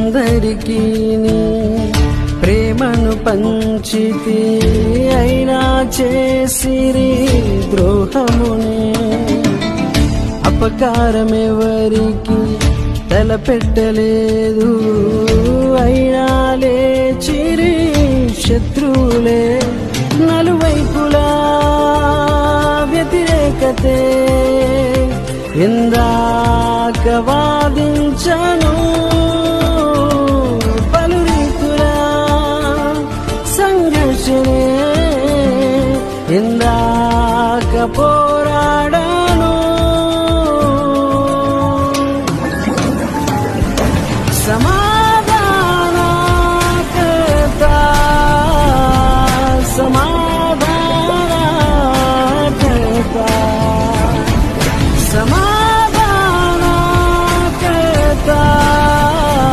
అందరికీ ప్రేమను పంచితి, అయినా చేసిరి ద్రోహముని. అపకారమెవరికి తలపెట్టలేదు, అయినా లేచిరి శత్రువులే. నలువైపులా వ్యతిరేకతే, ఎందాక వాదించను. పలు రీతులా సంఘర్షణే, ఎందాక పోరాడాను. సమా